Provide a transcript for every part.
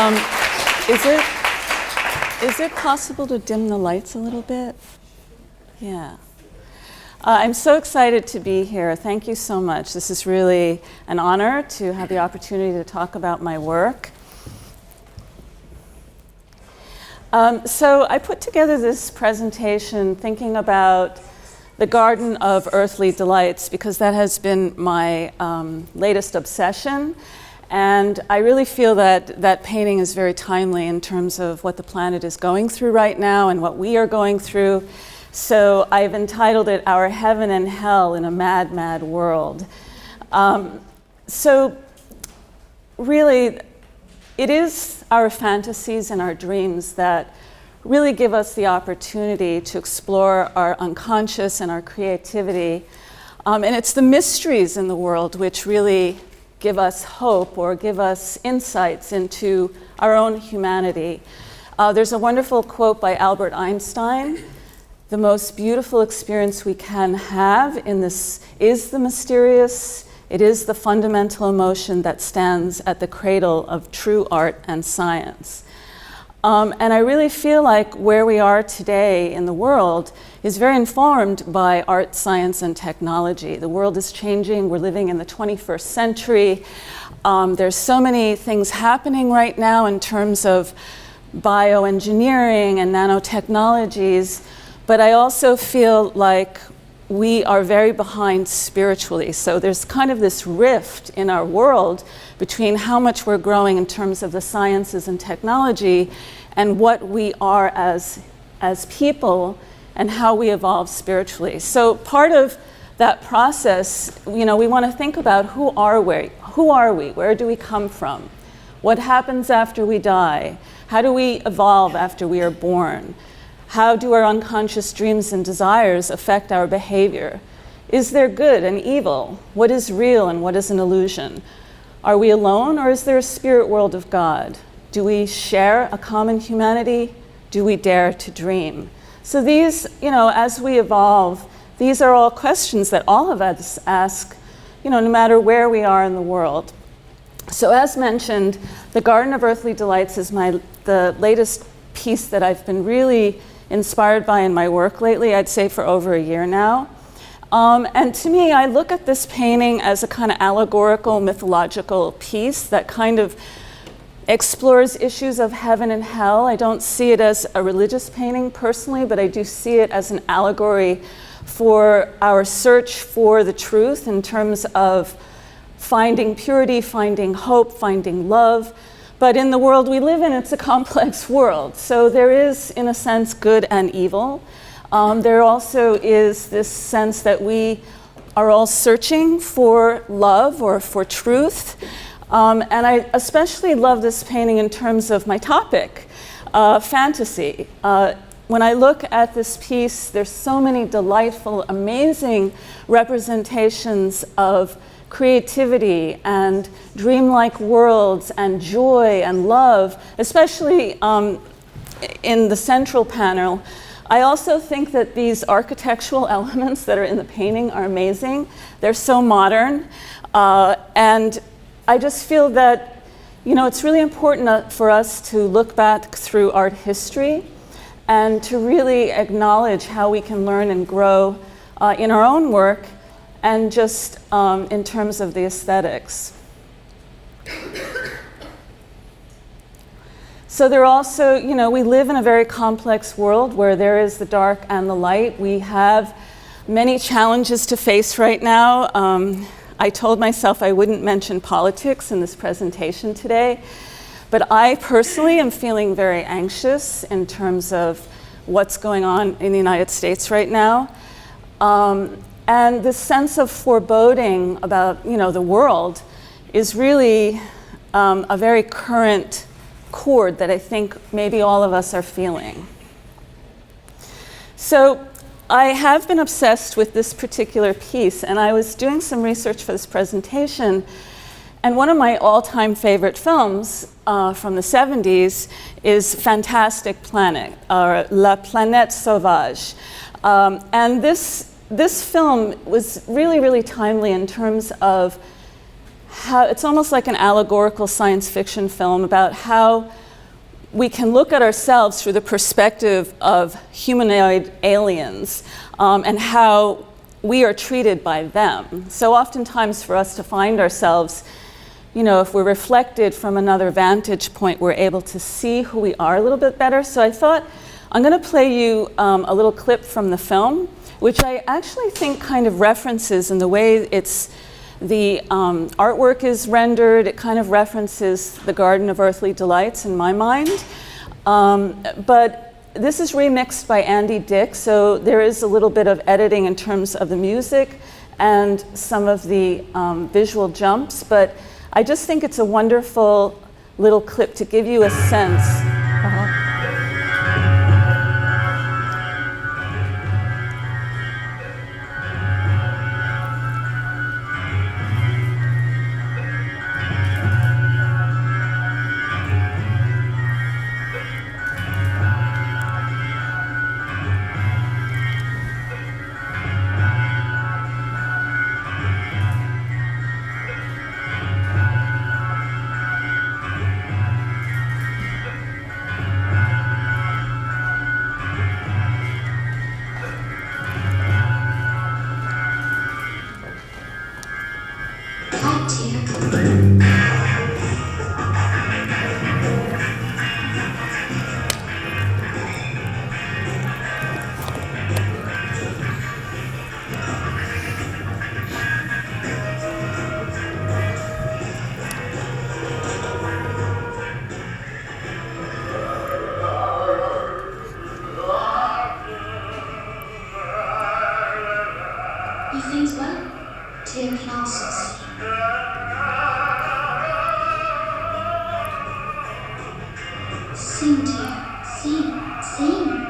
Um, is it possible to dim the lights a little bit? Yeah. I'm so excited to be here. Thank you so much. This is really an honor to have the opportunity to talk about my work. So I put together this presentation thinking about the Garden of Earthly Delights because that has been my latest obsession. And I really feel that that painting is very timely in terms of what the planet is going through right now and what we are going through. So I've entitled it Our Heaven and Hell in a Mad, Mad World. So really, it is our fantasies and our dreams that really give us the opportunity to explore our unconscious and our creativity. And it's the mysteries in the world which really give us hope or give us insights into our own humanity. There's a wonderful quote by Albert Einstein: "The most beautiful experience we can have in this is the mysterious. It is the fundamental emotion that stands at the cradle of true art and science." And I really feel like where we are today in the world is very informed by art, science, and technology. The world is changing. We're living in the 21st century. There's so many things happening right now in terms of bioengineering and nanotechnologies. But I also feel like we are very behind spiritually. So there's kind of this rift in our world between how much we're growing in terms of the sciences and technology and what we are as people and how we evolve spiritually. So part of that process, we want to think about who are we? Where do we come from? What happens after we die? How do we evolve after we are born? How do our unconscious dreams and desires affect our behavior? Is there good and evil? What is real and what is an illusion? Are we alone, or is there a spirit world of God? Do we share a common humanity? Do we dare to dream? So these, as we evolve, these are all questions that all of us ask, no matter where we are in the world. So as mentioned, the Garden of Earthly Delights is the latest piece that I've been really inspired by in my work lately, I'd say for over a year now. And to me, I look at this painting as a kind of allegorical, mythological piece that kind of explores issues of heaven and hell. I don't see it as a religious painting personally, but I do see it as an allegory for our search for the truth in terms of finding purity, finding hope, finding love. But in the world we live in, it's a complex world. So there is, in a sense, good and evil. There also is this sense that we are all searching for love or for truth. And I especially love this painting in terms of my topic, fantasy. When I look at this piece, there's so many delightful, amazing representations of creativity and dreamlike worlds and joy and love, especially in the central panel. I also think that these architectural elements that are in the painting are amazing. They're so modern. And I just feel that, it's really important for us to look back through art history and to really acknowledge how we can learn and grow in our own work and just in terms of the aesthetics. So there also, we live in a very complex world where there is the dark and the light. We have many challenges to face right now. I told myself I wouldn't mention politics in this presentation today, but I personally am feeling very anxious in terms of what's going on in the United States right now. And this sense of foreboding about, the world is really a very current chord that I think maybe all of us are feeling. So I have been obsessed with this particular piece, and I was doing some research for this presentation, and one of my all-time favorite films from the 70s is Fantastic Planet, or La Planète Sauvage. And this film was really, really timely in terms of how it's almost like an allegorical science fiction film about how we can look at ourselves through the perspective of humanoid aliens, and how we are treated by them. So oftentimes for us to find ourselves, you know, if we're reflected from another vantage point, we're able to see who we are a little bit better. So I thought I'm going to play you a little clip from the film, which I actually think kind of references in the way the artwork is rendered. It kind of references the Garden of Earthly Delights in my mind. But this is remixed by Andy Dick, so there is a little bit of editing in terms of the music and some of the visual jumps, but I just think it's a wonderful little clip to give you a sense. Sing, dear. Sing, sing.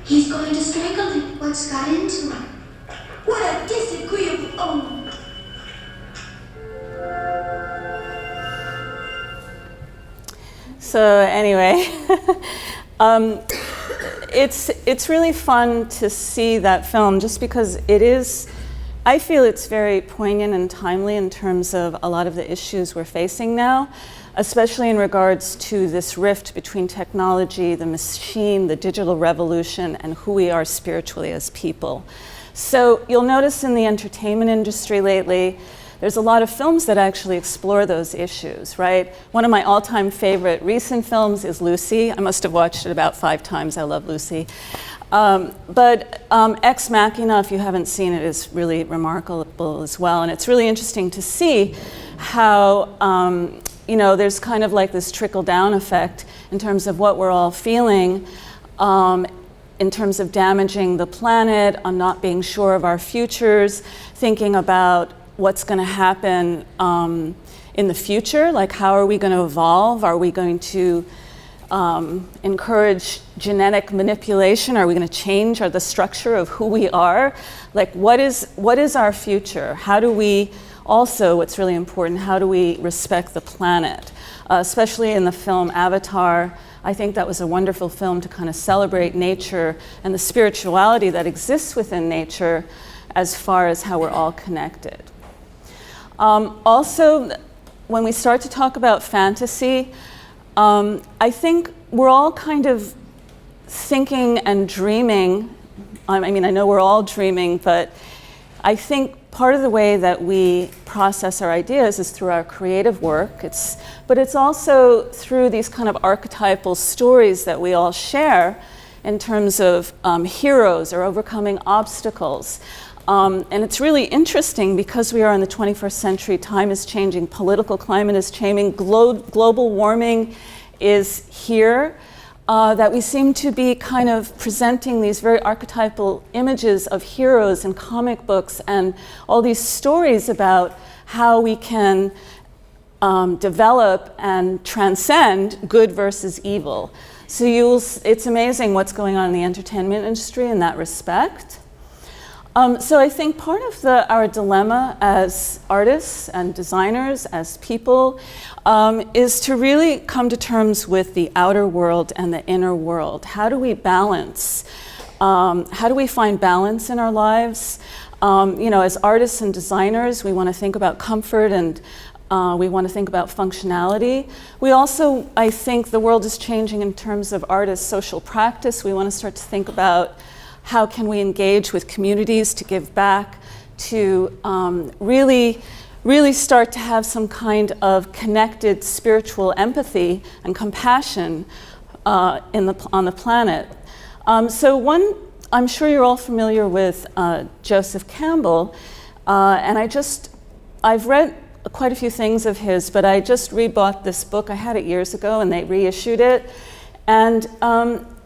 He's going to strangle him. What's got into him? What a disagreeable... Oh. So anyway, it's really fun to see that film just because it is, I feel it's very poignant and timely in terms of a lot of the issues we're facing now, especially in regards to this rift between technology, the machine, the digital revolution, and who we are spiritually as people. So you'll notice in the entertainment industry lately, there's a lot of films that actually explore those issues, right? One of my all-time favorite recent films is Lucy. I must have watched it about 5 times. I love Lucy. But Ex Machina, if you haven't seen it, is really remarkable as well. And it's really interesting to see how, you know, there's kind of like this trickle-down effect in terms of what we're all feeling, in terms of damaging the planet, on not being sure of our futures, thinking about what's going to happen in the future, like how are we going to evolve? Are we going to encourage genetic manipulation? Are we going to change the structure of who we are? Like what is our future? How do we also, what's really important, how do we respect the planet? Especially in the film Avatar, I think that was a wonderful film to kind of celebrate nature and the spirituality that exists within nature as far as how we're all connected. Also, when we start to talk about fantasy, I think we're all kind of thinking and dreaming. I mean, I know we're all dreaming, but I think part of the way that we process our ideas is through our creative work. But it's also through these kind of archetypal stories that we all share in terms of heroes or overcoming obstacles. And it's really interesting because we are in the 21st century, time is changing, political climate is changing, global warming is here, that we seem to be kind of presenting these very archetypal images of heroes in comic books and all these stories about how we can develop and transcend good versus evil. So it's amazing what's going on in the entertainment industry in that respect. So I think part of our dilemma as artists and designers, as people, is to really come to terms with the outer world and the inner world. How do we balance How do we find balance in our lives? As artists and designers, we want to think about comfort and we want to think about functionality. We also, I think the world is changing in terms of artists' social practice. We want to start to think about how can we engage with communities to give back, to really start to have some kind of connected spiritual empathy and compassion on the planet. I'm sure you're all familiar with Joseph Campbell, and I've read quite a few things of his, but I just rebought this book. I had it years ago, and they reissued it. And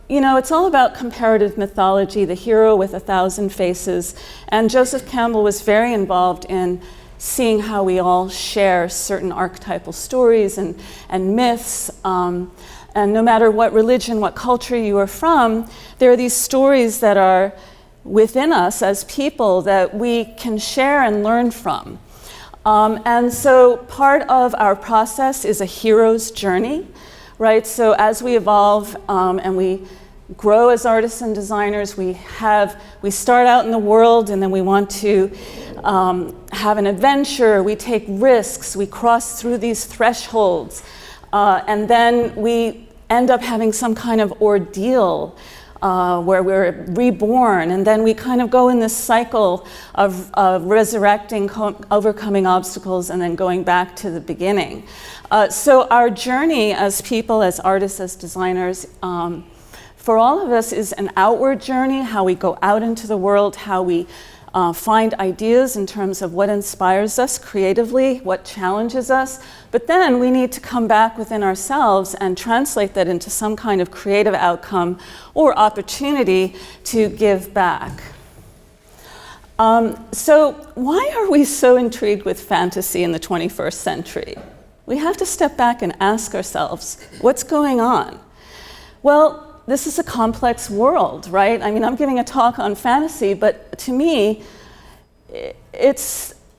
it's all about comparative mythology, the hero with 1,000 faces. And Joseph Campbell was very involved in seeing how we all share certain archetypal stories and myths. And no matter what religion, what culture you are from, there are these stories that are within us as people that we can share and learn from. And so part of our process is a hero's journey, right? So as we evolve and we grow as artists and designers, we start out in the world and then we want to have an adventure, we take risks, we cross through these thresholds, and then we end up having some kind of ordeal where we're reborn, and then we kind of go in this cycle of resurrecting, overcoming obstacles, and then going back to the beginning. So our journey as people, as artists, as designers, for all of us is an outward journey, how we go out into the world, how we find ideas in terms of what inspires us creatively, what challenges us, but then we need to come back within ourselves and translate that into some kind of creative outcome or opportunity to give back. So why are we so intrigued with fantasy in the 21st century? We have to step back and ask ourselves, what's going on? Well, this is a complex world, right? I mean, I'm giving a talk on fantasy, but to me,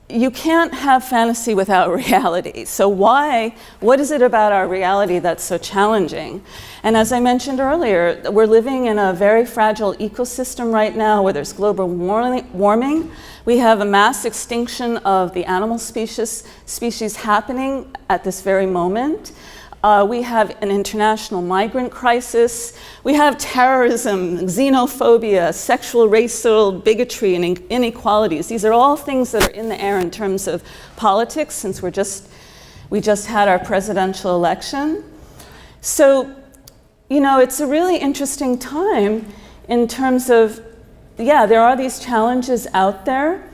you can't have fantasy without reality. So what is it about our reality that's so challenging? And as I mentioned earlier, we're living in a very fragile ecosystem right now where there's global warming. We have a mass extinction of the animal species happening at this very moment. We have an international migrant crisis. We have terrorism, xenophobia, sexual, racial bigotry, and inequalities. These are all things that are in the air in terms of politics, since we just had our presidential election. So, it's a really interesting time in terms of, there are these challenges out there,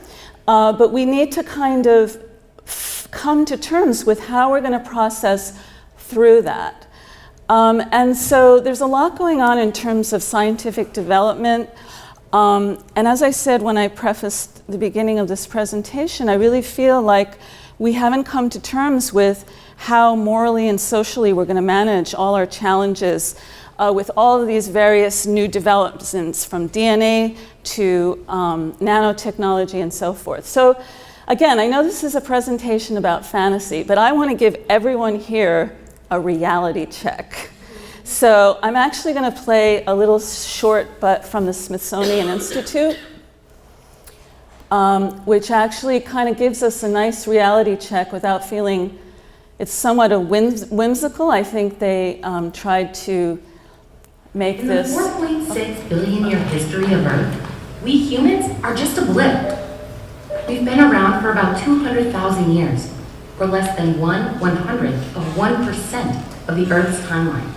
but we need to kind of come to terms with how we're going to process through that. And so there's a lot going on in terms of scientific development. And as I said when I prefaced the beginning of this presentation, I really feel like we haven't come to terms with how morally and socially we're going to manage all our challenges with all of these various new developments, from DNA to nanotechnology and so forth. So again, I know this is a presentation about fantasy, but I want to give everyone here a reality check. So I'm actually going to play a little short but from the Smithsonian Institute, which actually kind of gives us a nice reality check without feeling it's somewhat whimsical. I think they tried to make this. In the 4.6 billion year history of Earth, we humans are just a blip. We've been around for about 200,000 years. We're less than 1/100th of 1% of the Earth's timeline.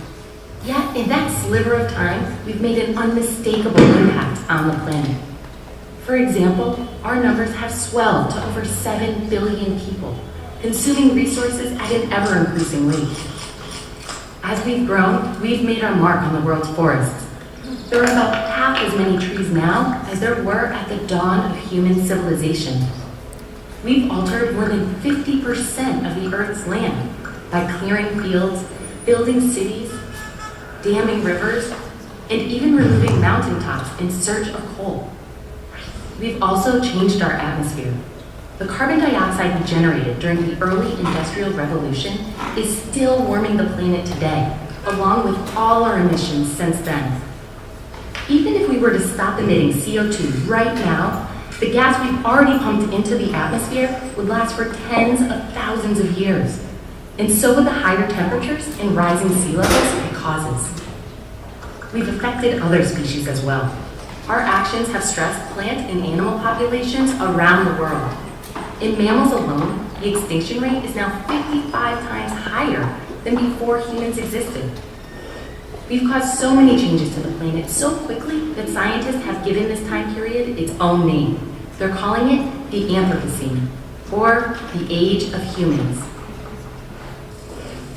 Yet, in that sliver of time, we've made an unmistakable impact on the planet. For example, our numbers have swelled to over 7 billion people, consuming resources at an ever-increasing rate. As we've grown, we've made our mark on the world's forests. There are about half as many trees now as there were at the dawn of human civilization. We've altered more than 50% of the Earth's land by clearing fields, building cities, damming rivers, and even removing mountaintops in search of coal. We've also changed our atmosphere. The carbon dioxide we generated during the early industrial revolution is still warming the planet today, along with all our emissions since then. Even if we we were to stop emitting CO2 right now, the gas we've already pumped into the atmosphere would last for tens of thousands of years. And so would the higher temperatures and rising sea levels it causes. We've affected other species as well. Our actions have stressed plant and animal populations around the world. In mammals alone, the extinction rate is now 55 times higher than before humans existed. We've caused so many changes to the planet so quickly that scientists have given this time period its own name. They're calling it the Anthropocene, or the Age of Humans.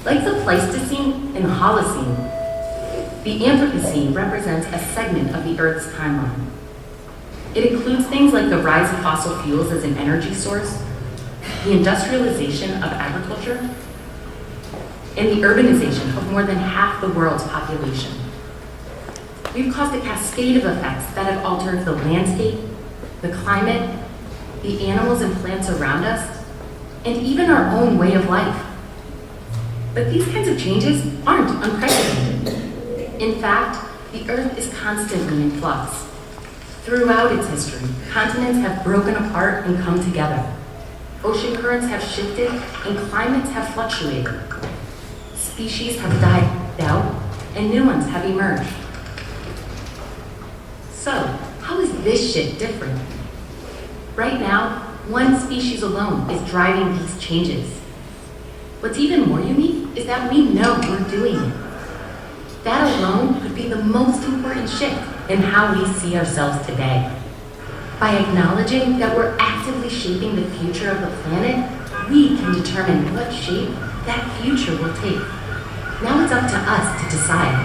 Like the Pleistocene and the Holocene, the Anthropocene represents a segment of the Earth's timeline. It includes things like the rise of fossil fuels as an energy source, the industrialization of agriculture, and the urbanization of more than half the world's population. We've caused a cascade of effects that have altered the landscape, the climate, the animals and plants around us, and even our own way of life. But these kinds of changes aren't unprecedented. In fact, the Earth is constantly in flux. Throughout its history, continents have broken apart and come together. Ocean currents have shifted and climates have fluctuated. Species have died out and new ones have emerged. So, how is this shit different? Right now, one species alone is driving these changes. What's even more unique is that we know we're doing it. That alone could be the most important shift in how we see ourselves today. By acknowledging that we're actively shaping the future of the planet, we can determine what shape that future will take. Now it's up to us to decide.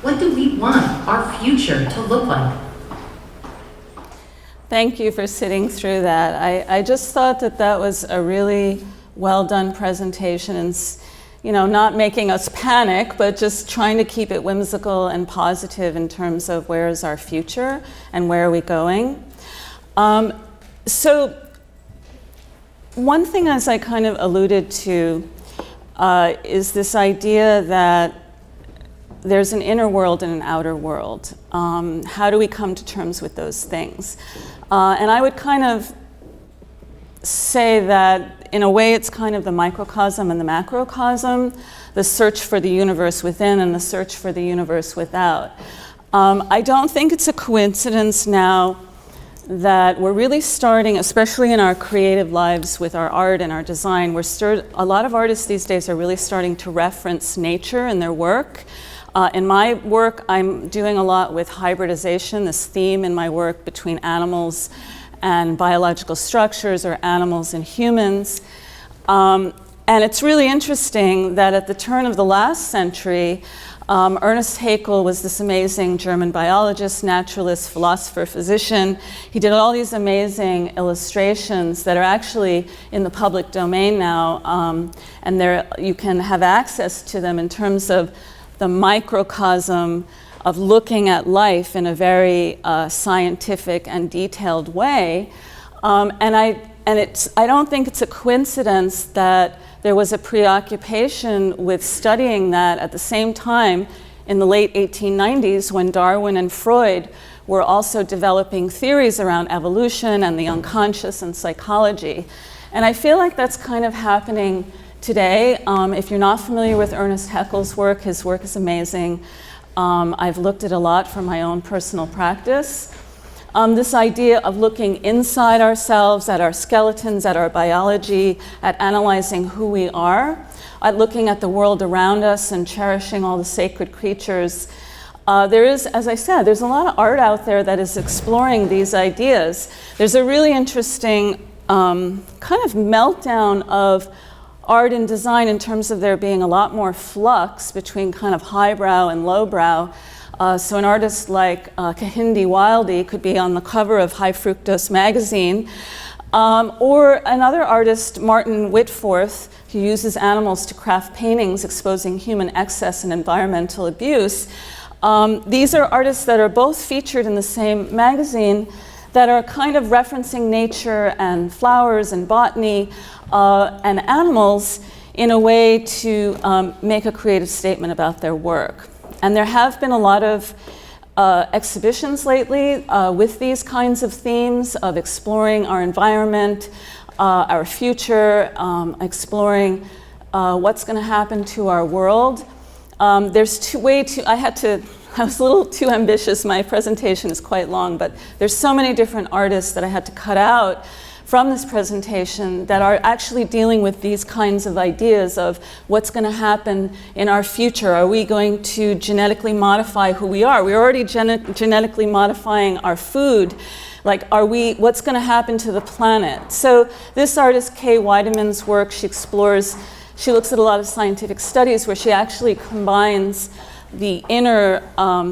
What do we want our future to look like? Thank you for sitting through that. I just thought that that was a really well done presentation, and not making us panic, but just trying to keep it whimsical and positive in terms of where is our future and where are we going. So one thing, as I kind of alluded to, is this idea that there's an inner world and an outer world. How do we come to terms with those things? And I would kind of say that in a way it's kind of the microcosm and the macrocosm, the search for the universe within and the search for the universe without. I don't think it's a coincidence now that we're really starting, especially in our creative lives with our art and our design, a lot of artists these days are really starting to reference nature in their work. In my work, I'm doing a lot with hybridization, this theme in my work between animals and biological structures, or animals and humans. And it's really interesting that at the turn of the last century, Ernest Haeckel was this amazing German biologist, naturalist, philosopher, physician. He did all these amazing illustrations that are actually in the public domain now, and you can have access to them in terms of the microcosm of looking at life in a very scientific and detailed way. And I don't think it's a coincidence that there was a preoccupation with studying that at the same time in the late 1890s, when Darwin and Freud were also developing theories around evolution and the unconscious and psychology. And I feel like that's kind of happening today. If you're not familiar with Ernest Haeckel's work, his work is amazing. I've looked at a lot from my own personal practice. This idea of looking inside ourselves, at our skeletons, at our biology, at analyzing who we are, at looking at the world around us and cherishing all the sacred creatures. There is, as I said, there's a lot of art out there that is exploring these ideas. There's a really interesting kind of meltdown of art and design in terms of there being a lot more flux between kind of highbrow and lowbrow. So an artist like Kehinde Wilde could be on the cover of High Fructose magazine, or another artist, Martin Whitforth, who uses animals to craft paintings exposing human excess and environmental abuse. These are artists that are both featured in the same magazine that are kind of referencing nature and flowers and botany and animals in a way to make a creative statement about their work. And there have been a lot of exhibitions lately with these kinds of themes of exploring our environment, our future, exploring what's going to happen to our world. There's I was a little too ambitious. My presentation is quite long, but there's so many different artists that I had to cut out from this presentation that are actually dealing with these kinds of ideas of what's going to happen in our future. Are we going to genetically modify who we are? We're already genetically modifying our food. Like, what's going to happen to the planet? So this artist, Kay Weideman's work, she looks at a lot of scientific studies where she actually combines the inner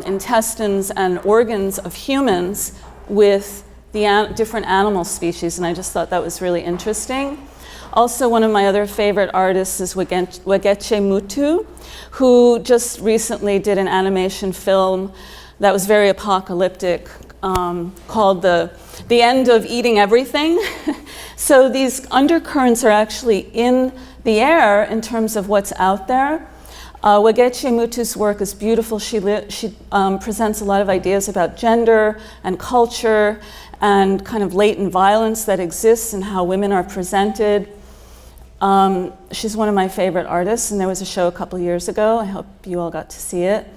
intestines and organs of humans with the different animal species, and I just thought that was really interesting. Also, one of my other favorite artists is Ujiie Mutu, who just recently did an animation film that was very apocalyptic, called The End of Eating Everything. So these undercurrents are actually in the air in terms of what's out there. Ujiie Mutu's work is beautiful. She presents a lot of ideas about gender and culture and kind of latent violence that exists and how women are presented. She's one of my favorite artists, and there was a show a couple years ago. I hope you all got to see it.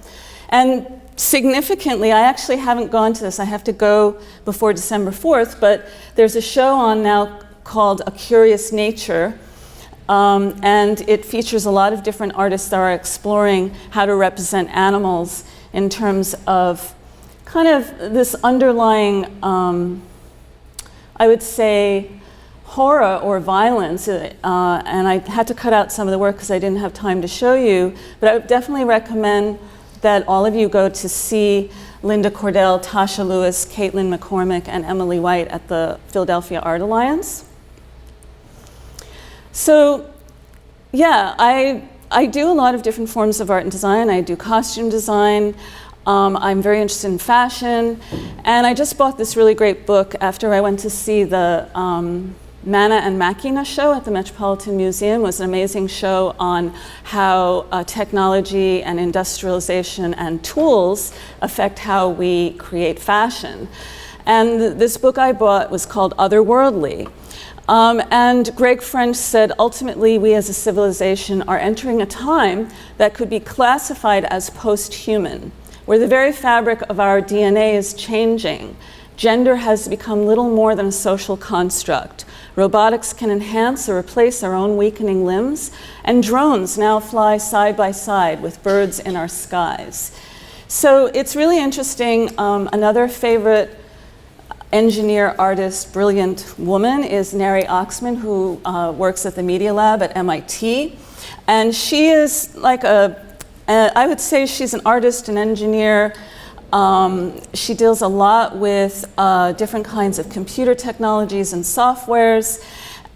And significantly, I actually haven't gone to this. I have to go before December 4th, but there's a show on now called A Curious Nature, and it features a lot of different artists that are exploring how to represent animals in terms of kind of this underlying, I would say, horror or violence. And I had to cut out some of the work because I didn't have time to show you, but I would definitely recommend that all of you go to see Linda Cordell, Tasha Lewis, Caitlin McCormick, and Emily White at the Philadelphia Art Alliance. So, yeah, I do a lot of different forms of art and design. I do costume design. I'm very interested in fashion. And I just bought this really great book after I went to see the Mana and Machina show at the Metropolitan Museum. It was an amazing show on how technology and industrialization and tools affect how we create fashion. And this book I bought was called Otherworldly. And Greg French said, ultimately, we as a civilization are entering a time that could be classified as post-human, where the very fabric of our DNA is changing. Gender has become little more than a social construct. Robotics can enhance or replace our own weakening limbs, and drones now fly side by side with birds in our skies. So it's really interesting. Another favorite engineer, artist, brilliant woman is Neri Oxman, who works at the Media Lab at MIT. And she is like I would say she's an artist, an engineer. She deals a lot with different kinds of computer technologies and softwares,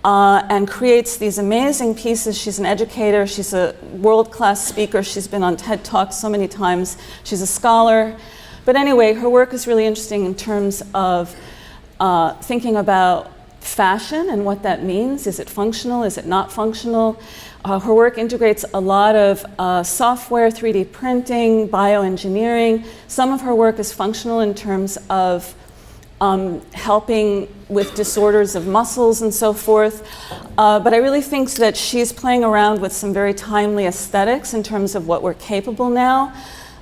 and creates these amazing pieces. She's an educator. She's a world-class speaker. She's been on TED Talks so many times. She's a scholar. But anyway, her work is really interesting in terms of thinking about fashion and what that means. Is it functional? Is it not functional? Her work integrates a lot of software, 3D printing, bioengineering. Some of her work is functional in terms of helping with disorders of muscles and so forth. But I really think that she's playing around with some very timely aesthetics in terms of what we're capable now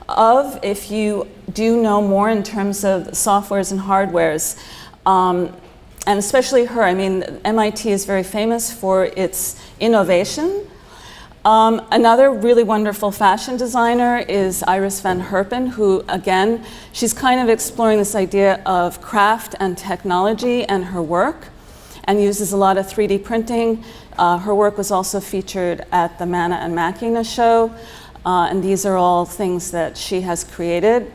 of, if you do know more in terms of softwares and hardwares. And especially her. I mean, MIT is very famous for its innovation. Another really wonderful fashion designer is Iris van Herpen, who, again, she's kind of exploring this idea of craft and technology and her work, and uses a lot of 3D printing. Her work was also featured at the Mana and Machina show, and these are all things that she has created.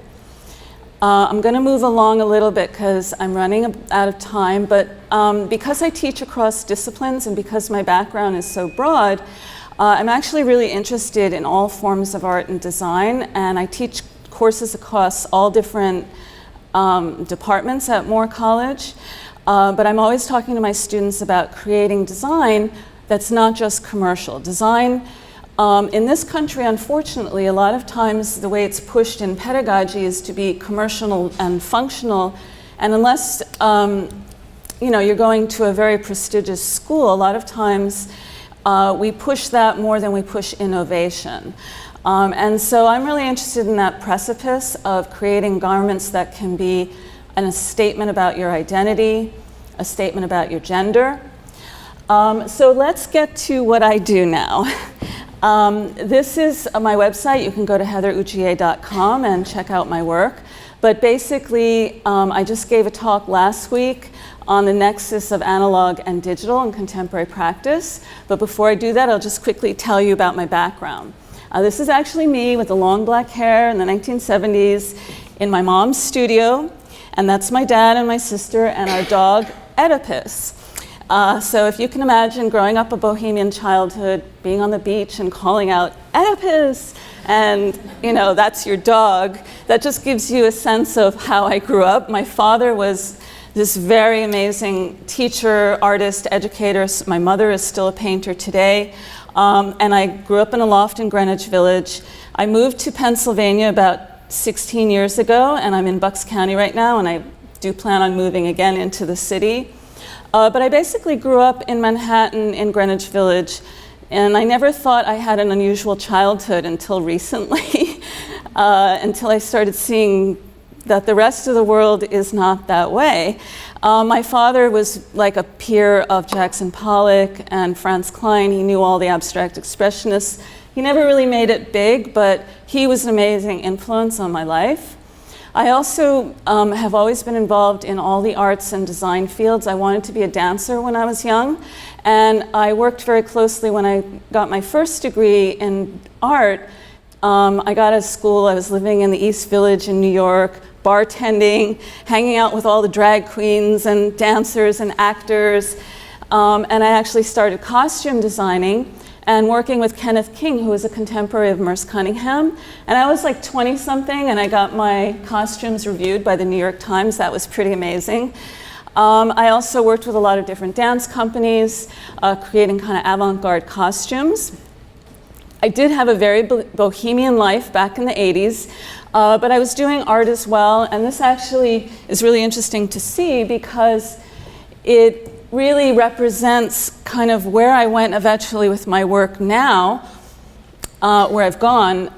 I'm going to move along a little bit because I'm running out of time, but because I teach across disciplines and because my background is so broad, I'm actually really interested in all forms of art and design, and I teach courses across all different departments at Moore College, but I'm always talking to my students about creating design that's not just commercial. Design In this country, unfortunately, a lot of times the way it's pushed in pedagogy is to be commercial and functional, and unless you're going to a very prestigious school, a lot of times we push that more than we push innovation. And so I'm really interested in that precipice of creating garments that can be a statement about your identity, a statement about your gender. So let's get to what I do now. This is my website. You can go to heatherujiie.com and check out my work. But basically, I just gave a talk last week on the nexus of analog and digital in contemporary practice. But before I do that, I'll just quickly tell you about my background. This is actually me with the long black hair in the 1970s in my mom's studio. And that's my dad and my sister and our dog, Oedipus. So if you can imagine growing up a bohemian childhood, being on the beach and calling out, Oedipus, and that's your dog, that just gives you a sense of how I grew up. My father was this very amazing teacher, artist, educator. My mother is still a painter today. And I grew up in a loft in Greenwich Village. I moved to Pennsylvania about 16 years ago, and I'm in Bucks County right now, and I do plan on moving again into the city. But I basically grew up in Manhattan in Greenwich Village, and I never thought I had an unusual childhood until recently, until I started seeing that the rest of the world is not that way. My father was like a peer of Jackson Pollock and Franz Kline. He knew all the abstract expressionists. He never really made it big, but he was an amazing influence on my life. I also have always been involved in all the arts and design fields. I wanted to be a dancer when I was young, and I worked very closely when I got my first degree in art. I got out of school, I was living in the East Village in New York, bartending, hanging out with all the drag queens and dancers and actors, and I actually started costume designing and working with Kenneth King, who was a contemporary of Merce Cunningham. And I was like 20-something, and I got my costumes reviewed by the New York Times. That was pretty amazing. I also worked with a lot of different dance companies, creating kind of avant-garde costumes. I did have a very bohemian life back in the 80s, but I was doing art as well, and this actually is really interesting to see because it really represents kind of where I went eventually with my work now, where I've gone,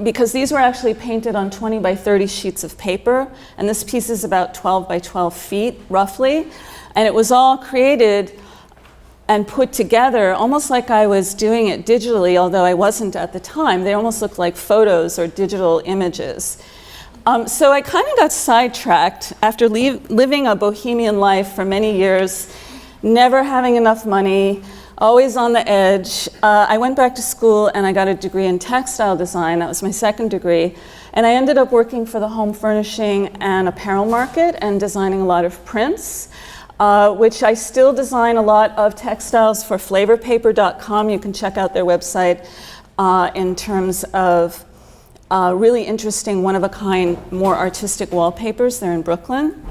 because these were actually painted on 20 by 30 sheets of paper, and this piece is about 12 by 12 feet, roughly, and it was all created and put together almost like I was doing it digitally, although I wasn't at the time. They almost looked like photos or digital images. So I kind of got sidetracked after living a bohemian life for many years, never having enough money, always on the edge. I went back to school and I got a degree in textile design. That was my second degree. And I ended up working for the home furnishing and apparel market and designing a lot of prints, which I still design a lot of textiles for flavorpaper.com. You can check out their website in terms of really interesting, one-of-a-kind, more artistic wallpapers. They're in Brooklyn.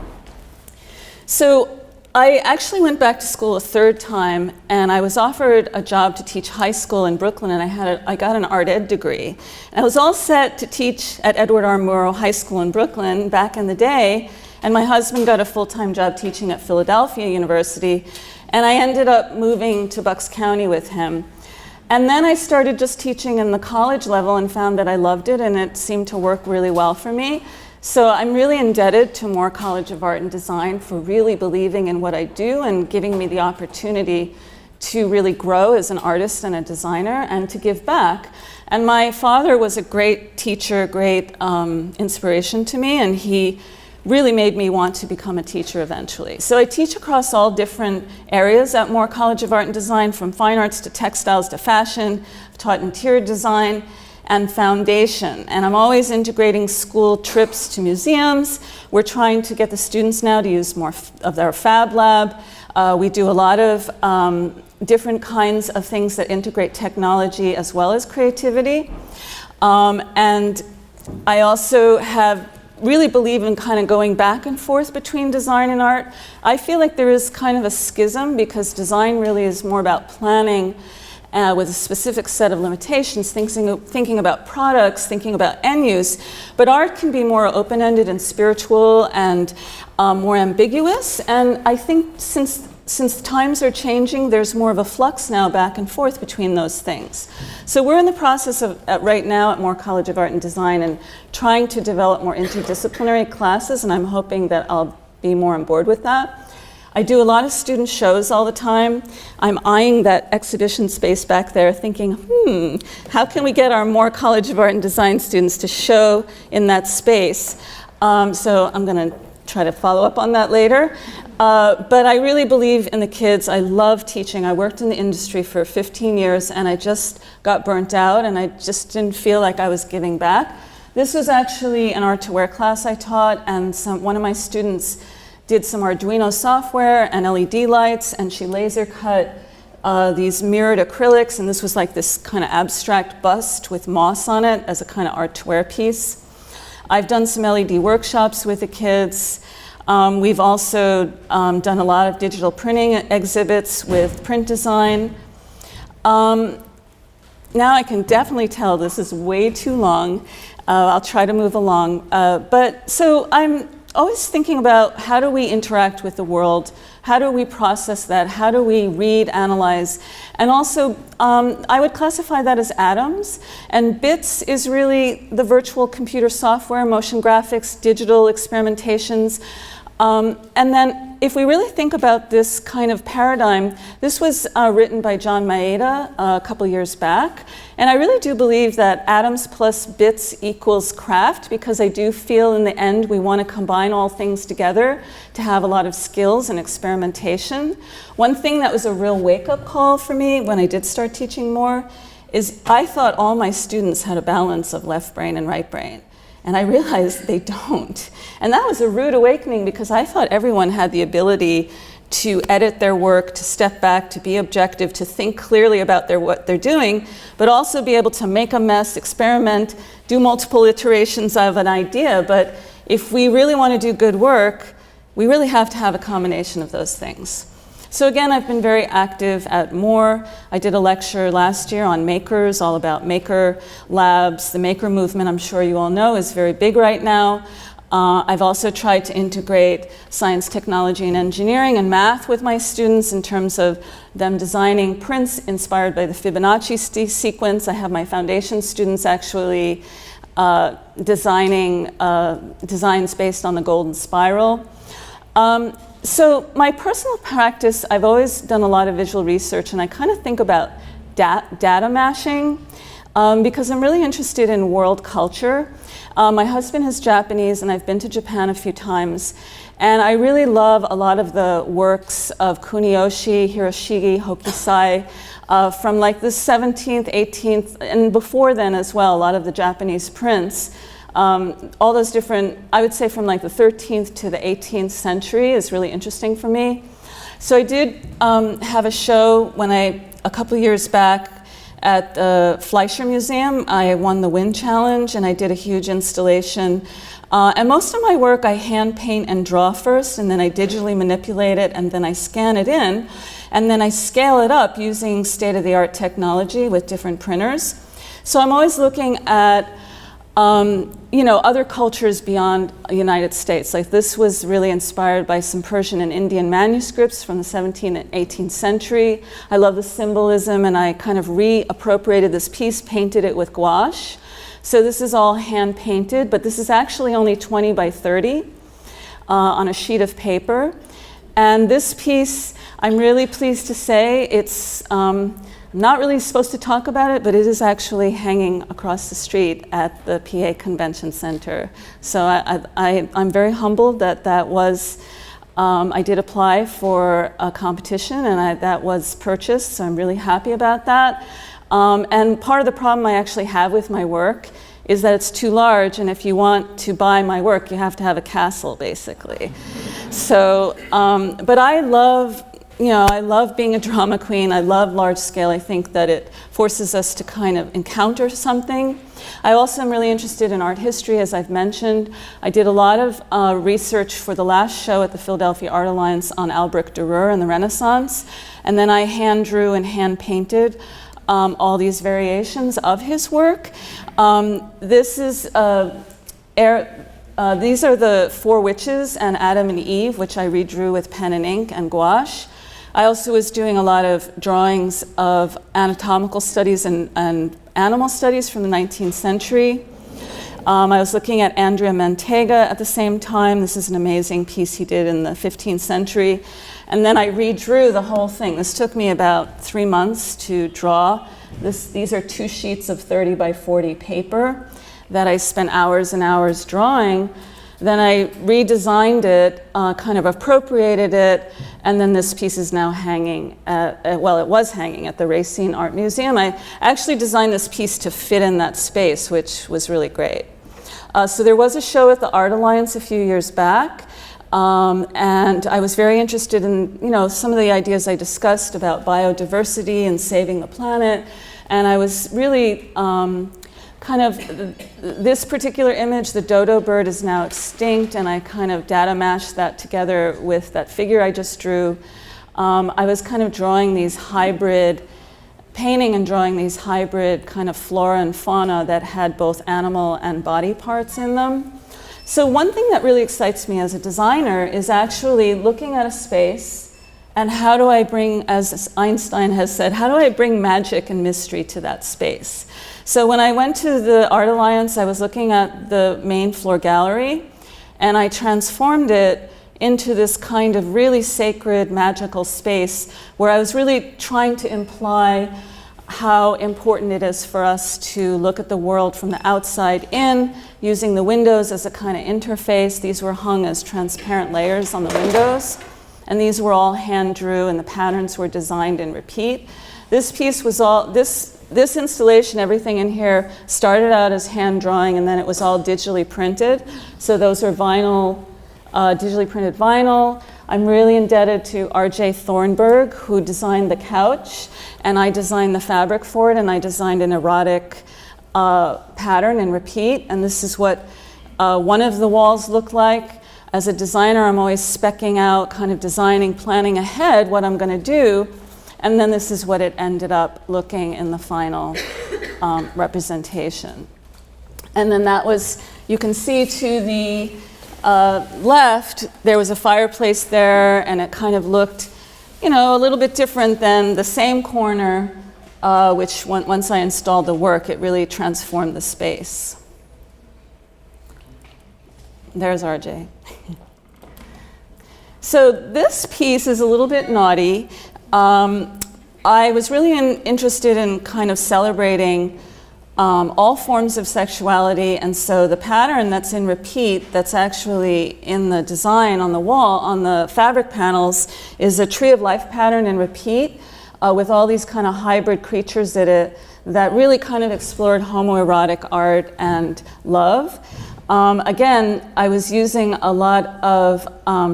So I actually went back to school a third time, and I was offered a job to teach high school in Brooklyn, and I got an art ed degree. And I was all set to teach at Edward R. Murrow High School in Brooklyn back in the day, and my husband got a full-time job teaching at Philadelphia University, and I ended up moving to Bucks County with him. And then I started just teaching in the college level and found that I loved it, and it seemed to work really well for me. So I'm really indebted to Moore College of Art and Design for really believing in what I do and giving me the opportunity to really grow as an artist and a designer and to give back. And my father was a great teacher, great inspiration to me, and he really made me want to become a teacher eventually. So I teach across all different areas at Moore College of Art and Design, from fine arts to textiles to fashion. I've taught interior design and foundation, and I'm always integrating school trips to museums. We're trying to get the students now to use more of their Fab Lab. We do a lot of different kinds of things that integrate technology as well as creativity. And I also really believe in kind of going back and forth between design and art. I feel like there is kind of a schism because design really is more about planning with a specific set of limitations, thinking about products, thinking about end use. But art can be more open-ended and spiritual and more ambiguous. And I think since times are changing, there's more of a flux now back and forth between those things. So we're in the process of, right now at Moore College of Art and Design, and trying to develop more interdisciplinary classes, and I'm hoping that I'll be more on board with that. I do a lot of student shows all the time. I'm eyeing that exhibition space back there thinking, how can we get our Moore College of Art and Design students to show in that space? So I'm going to try to follow up on that later. But I really believe in the kids. I love teaching. I worked in the industry for 15 years and I just got burnt out and I just didn't feel like I was giving back. This was actually an art to wear class I taught, and one of my students did some Arduino software and LED lights, and she laser cut these mirrored acrylics, and this was like this kind of abstract bust with moss on it as a kind of art to wear piece. I've done some LED workshops with the kids. We've also done a lot of digital printing exhibits with print design. Now I can definitely tell this is way too long. I'll try to move along. But so I'm always thinking about how do we interact with the world? How do we process that? How do we read, analyze? And also, I would classify that as atoms. And bits is really the virtual computer software, motion graphics, digital experimentations. And then if we really think about this kind of paradigm, this was written by John Maeda a couple years back. And I really do believe that atoms plus bits equals craft, because I do feel in the end we want to combine all things together to have a lot of skills and experimentation. One thing that was a real wake-up call for me when I did start teaching more is I thought all my students had a balance of left brain and right brain. And I realized they don't. And that was a rude awakening, because I thought everyone had the ability to edit their work, to step back, to be objective, to think clearly about what they're doing, but also be able to make a mess, experiment, do multiple iterations of an idea. But if we really want to do good work, we really have to have a combination of those things. So again, I've been very active at Moore. I did a lecture last year on makers, all about maker labs. The maker movement, I'm sure you all know, is very big right now. I've also tried to integrate science, technology, and engineering and math with my students in terms of them designing prints inspired by the Fibonacci sequence. I have my foundation students actually designing designs based on the golden spiral. So my personal practice, I've always done a lot of visual research, and I kind of think about data mashing because I'm really interested in world culture. My husband is Japanese, and I've been to Japan a few times, and I really love a lot of the works of Kuniyoshi, Hiroshige, Hokusai, from like the 17th, 18th, and before then as well, a lot of the Japanese prints. All those different, I would say from like the 13th to the 18th century is really interesting for me. So I did have a show a couple years back at the Fleischer Museum. I won the Win Challenge, and I did a huge installation. And most of my work I hand paint and draw first, and then I digitally manipulate it, and then I scan it in, and then I scale it up using state-of-the-art technology with different printers. So I'm always looking at other cultures beyond the United States. Like this was really inspired by some Persian and Indian manuscripts from the 17th and 18th century. I love the symbolism, and I kind of reappropriated this piece, painted it with gouache. So this is all hand painted, but this is actually only 20 by 30 on a sheet of paper. And this piece, I'm really pleased to say, it's I'm not really supposed to talk about it, but it is actually hanging across the street at the PA Convention Center. So I'm very humbled that was, I did apply for a competition, and that was purchased, so I'm really happy about that. And part of the problem I actually have with my work is that it's too large, and if you want to buy my work, you have to have a castle, basically. So, but I love being a drama queen. I love large scale. I think that it forces us to kind of encounter something. I also am really interested in art history, as I've mentioned. I did a lot of research for the last show at the Philadelphia Art Alliance on Albrecht Dürer and the Renaissance. And then I hand drew and hand painted all these variations of his work. These are the Four Witches and Adam and Eve, which I redrew with pen and ink and gouache. I also was doing a lot of drawings of anatomical studies and animal studies from the 19th century. I was looking at Andrea Mantega at the same time. This is an amazing piece he did in the 15th century. And then I redrew the whole thing. This took me about 3 months to draw. These are 2 sheets of 30 by 40 paper that I spent hours and hours drawing. Then I redesigned it, kind of appropriated it, and then this piece is now hanging it was hanging at the Racine Art Museum. I actually designed this piece to fit in that space, which was really great. So there was a show at the Art Alliance a few years back, and I was very interested in, some of the ideas I discussed about biodiversity and saving the planet, and I was really this particular image, the dodo bird, is now extinct, and I kind of data mashed that together with that figure I just drew. I was kind of drawing these hybrid, painting and drawing these hybrid kind of flora and fauna that had both animal and body parts in them. So one thing that really excites me as a designer is actually looking at a space and how do I bring, as Einstein has said, how do I bring magic and mystery to that space? So when I went to the Art Alliance, I was looking at the main floor gallery, and I transformed it into this kind of really sacred, magical space where I was really trying to imply how important it is for us to look at the world from the outside in, using the windows as a kind of interface. These were hung as transparent layers on the windows, and these were all hand drew, and the patterns were designed in repeat. This piece was all, this installation, everything in here started out as hand drawing, and then it was all digitally printed. So those are vinyl, digitally printed vinyl. I'm really indebted to R.J. Thornburg, who designed the couch, and I designed the fabric for it, and I designed an erotic pattern in repeat, and this is what one of the walls looked like. As a designer, I'm always speccing out, kind of designing, planning ahead what I'm going to do. And then this is what it ended up looking in the final representation. And then that was, you can see to the left, there was a fireplace there, and it kind of looked, a little bit different than the same corner, which once I installed the work, it really transformed the space. There's RJ. So this piece is a little bit naughty. I was really interested in kind of celebrating all forms of sexuality, and so the pattern that's in repeat, that's actually in the design on the wall, on the fabric panels, is a tree of life pattern in repeat with all these kind of hybrid creatures in it that really kind of explored homoerotic art and love. Again, I was using a lot of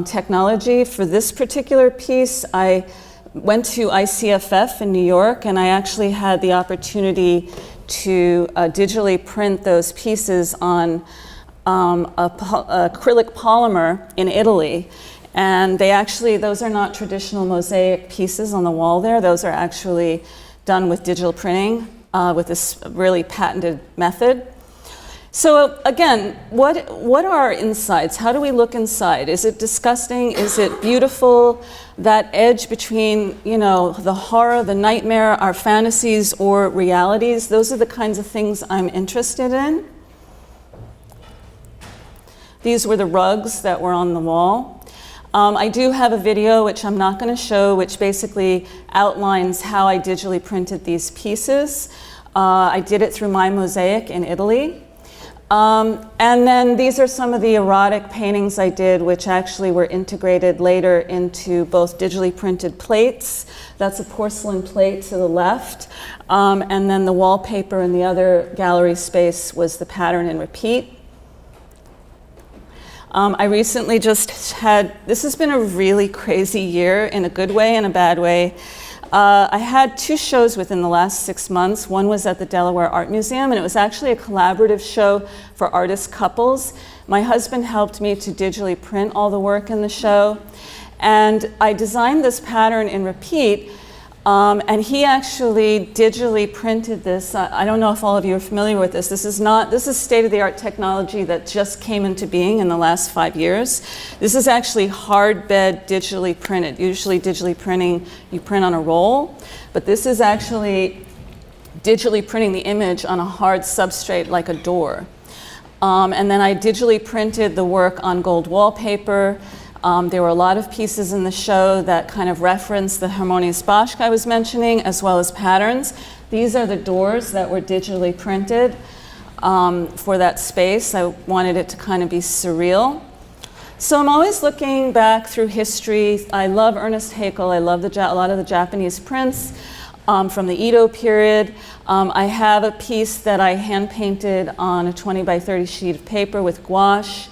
technology for this particular piece. I went to ICFF in New York, and I actually had the opportunity to digitally print those pieces on acrylic polymer in Italy. And those are not traditional mosaic pieces on the wall there. Those are actually done with digital printing with this really patented method. So again, what are our insides? How do we look inside? Is it disgusting? Is it beautiful? That edge between, the horror, the nightmare, our fantasies or realities, those are the kinds of things I'm interested in. These were the rugs that were on the wall. I do have a video, which I'm not going to show, which basically outlines how I digitally printed these pieces. I did it through My Mosaic in Italy. And then these are some of the erotic paintings I did, which actually were integrated later into both digitally printed plates. That's a porcelain plate to the left. And then the wallpaper in the other gallery space was the pattern in repeat. I recently this has been a really crazy year in a good way and a bad way. I had 2 shows within the last 6 months. One was at the Delaware Art Museum, and it was actually a collaborative show for artist couples. My husband helped me to digitally print all the work in the show, and I designed this pattern in repeat And he actually digitally printed this. I don't know if all of you are familiar with this. This is state-of-the-art technology that just came into being in the last 5 years. This is actually hard bed digitally printed. Usually digitally printing, you print on a roll, but this is actually digitally printing the image on a hard substrate like a door. And then I digitally printed the work on gold wallpaper. There were a lot of pieces in the show that kind of reference the harmonious Bashk I was mentioning, as well as patterns. These are the doors that were digitally printed for that space. I wanted it to kind of be surreal. So I'm always looking back through history. I love Ernest Haeckel. I love a lot of the Japanese prints from the Edo period. I have a piece that I hand painted on a 20 by 30 sheet of paper with gouache.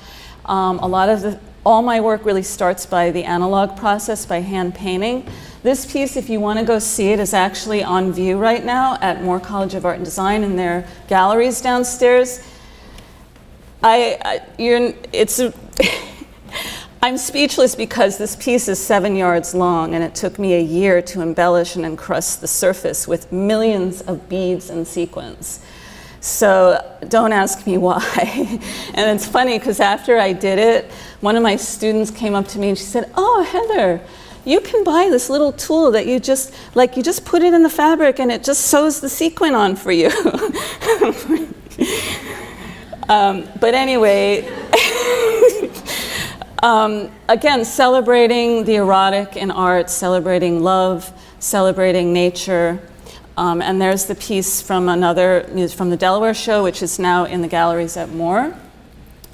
All my work really starts by the analog process, by hand painting. This piece, if you want to go see it, is actually on view right now at Moore College of Art and Design in their galleries downstairs. I'm speechless because this piece is 7 yards long, and it took me a year to embellish and encrust the surface with millions of beads and sequins. So don't ask me why. And it's funny because after I did it, one of my students came up to me and she said, "Oh, Heather, you can buy this little tool that you just put it in the fabric and it just sews the sequin on for you." But anyway, again, celebrating the erotic in art, celebrating love, celebrating nature. And there's the piece from the Delaware show, which is now in the galleries at Moore.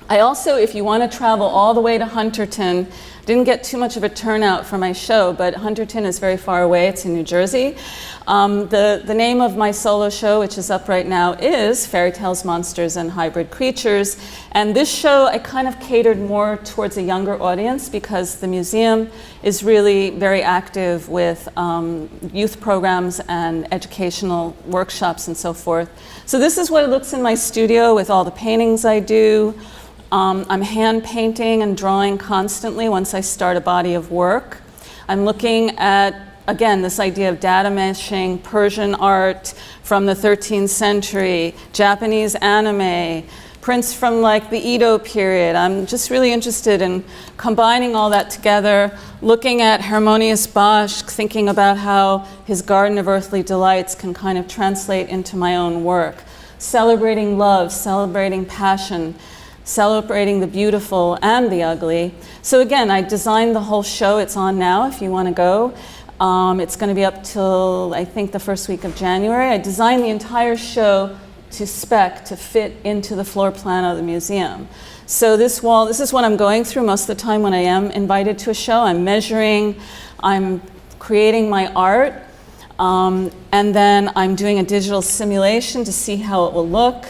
I also, if you want to travel all the way to Hunterton, didn't get too much of a turnout for my show, but Hunterton is very far away. It's in New Jersey. The name of my solo show, which is up right now, is Fairy Tales, Monsters, and Hybrid Creatures. And this show, I kind of catered more towards a younger audience because the museum is really very active with youth programs and educational workshops and so forth. So this is what it looks in my studio with all the paintings I do. I'm hand painting and drawing constantly once I start a body of work. I'm looking at, again, this idea of data meshing, Persian art from the 13th century, Japanese anime, prints from like the Edo period. I'm just really interested in combining all that together, looking at harmonious Bashk, thinking about how his Garden of Earthly Delights can kind of translate into my own work. Celebrating love, celebrating passion, celebrating the beautiful and the ugly. So again, I designed the whole show. It's on now if you want to go. It's going to be up till, I think, the first week of January. I designed the entire show to spec, to fit into the floor plan of the museum. So this wall, this is what I'm going through most of the time when I am invited to a show. I'm measuring, I'm creating my art, and then I'm doing a digital simulation to see how it will look.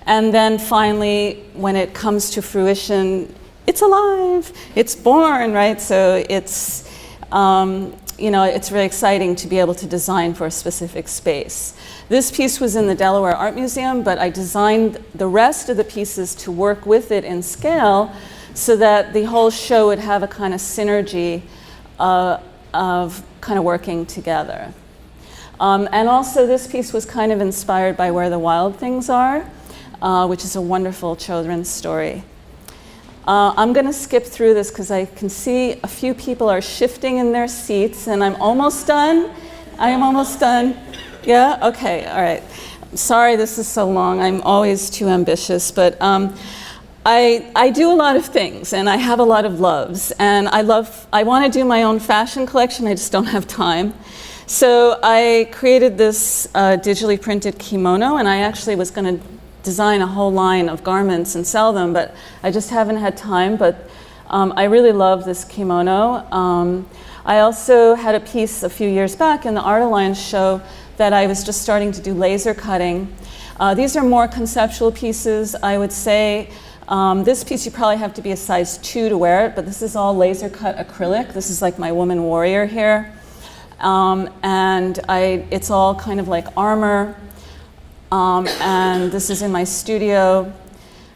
And then finally, when it comes to fruition, it's alive, it's born, right? So it's, it's really exciting to be able to design for a specific space. This piece was in the Delaware Art Museum, but I designed the rest of the pieces to work with it in scale so that the whole show would have a kind of synergy of kind of working together. And also this piece was kind of inspired by Where the Wild Things Are, which is a wonderful children's story. I'm going to skip through this because I can see a few people are shifting in their seats, and I'm almost done. I am almost done. Yeah? Okay, all right. Sorry this is so long. I'm always too ambitious, but I do a lot of things, and I have a lot of loves, and I want to do my own fashion collection, I just don't have time. So I created this digitally printed kimono, and I actually was going to design a whole line of garments and sell them, but I just haven't had time. But I really love this kimono. I also had a piece a few years back in the Art Alliance show that I was just starting to do laser cutting. These are more conceptual pieces. I would say this piece you probably have to be a size 2 to wear it, but this is all laser cut acrylic. This is like my woman warrior here. And it's all kind of like armor. And this is in my studio.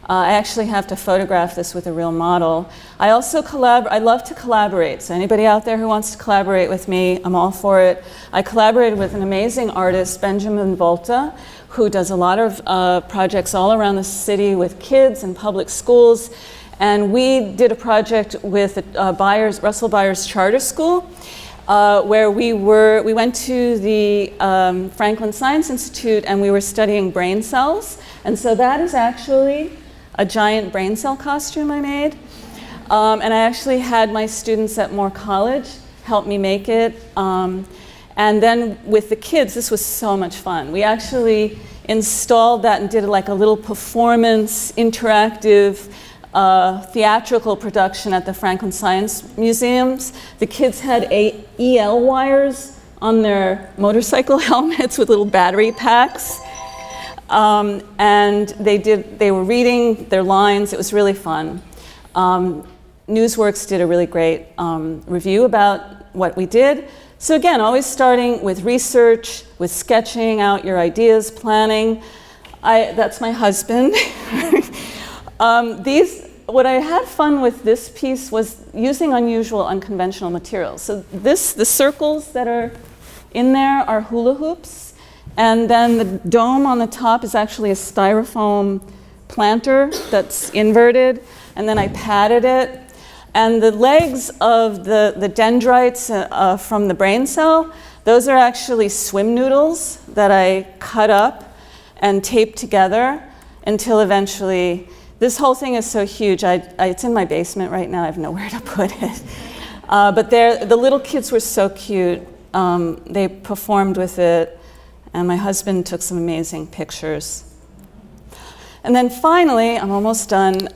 I actually have to photograph this with a real model. I also I love to collaborate. So anybody out there who wants to collaborate with me, I'm all for it. I collaborated with an amazing artist, Benjamin Volta, who does a lot of projects all around the city with kids and public schools. And we did a project with Russell Byers Charter School, where we went to the Franklin Science Institute and we were studying brain cells. And so that is actually a giant brain cell costume I made. And I actually had my students at Moore College help me make it. And then with the kids, this was so much fun. We actually installed that and did like a little performance, interactive, theatrical production at the Franklin Science Museums. The kids had EL wires on their motorcycle helmets with little battery packs. And they were reading their lines. It was really fun. Newsworks did a really great review about what we did. So again, always starting with research, with sketching out your ideas, planning. That's my husband. What I had fun with this piece was using unusual, unconventional materials. So the circles that are in there are hula hoops, and then the dome on the top is actually a styrofoam planter that's inverted, and then I padded it. And the legs of the dendrites from the brain cell, those are actually swim noodles that I cut up and taped together until eventually. This whole thing is so huge, it's in my basement right now, I have nowhere to put it. But the little kids were so cute. They performed with it, and my husband took some amazing pictures. And then finally, I'm almost done,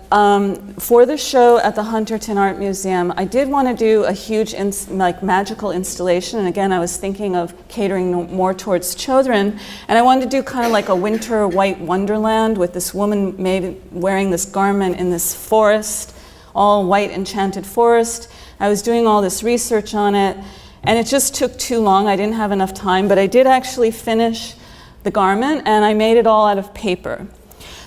for the show at the Hunterton Art Museum, I did want to do a huge magical installation, and again, I was thinking of catering more towards children, and I wanted to do kind of like a winter white wonderland with this woman maybe wearing this garment in this forest, all white enchanted forest. I was doing all this research on it, and it just took too long. I didn't have enough time, but I did actually finish the garment, and I made it all out of paper.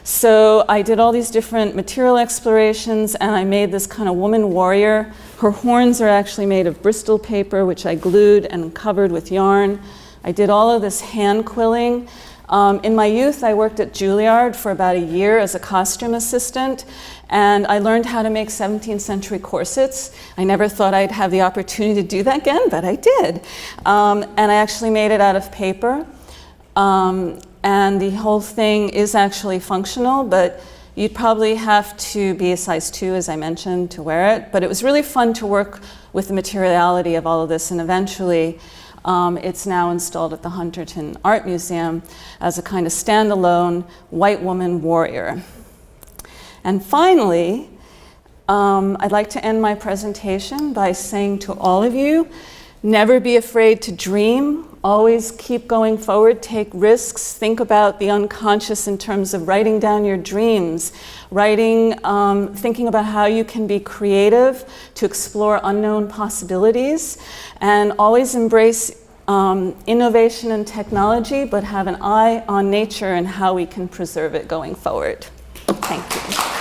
So I did all these different material explorations, and I made this kind of woman warrior. Her horns are actually made of Bristol paper, which I glued and covered with yarn. I did all of this hand quilling. In my youth, I worked at Juilliard for about a year as a costume assistant, and I learned how to make 17th century corsets. I never thought I'd have the opportunity to do that again, but I did. And I actually made it out of paper. And the whole thing is actually functional, but you'd probably have to be a size 2, as I mentioned, to wear it. But it was really fun to work with the materiality of all of this, and eventually it's now installed at the Hunterton Art Museum as a kind of standalone white woman warrior. And finally, I'd like to end my presentation by saying to all of you, never be afraid to dream. Always keep going forward, take risks, think about the unconscious in terms of writing down your dreams, thinking about how you can be creative to explore unknown possibilities, and always embrace innovation and technology, but have an eye on nature and how we can preserve it going forward. Thank you.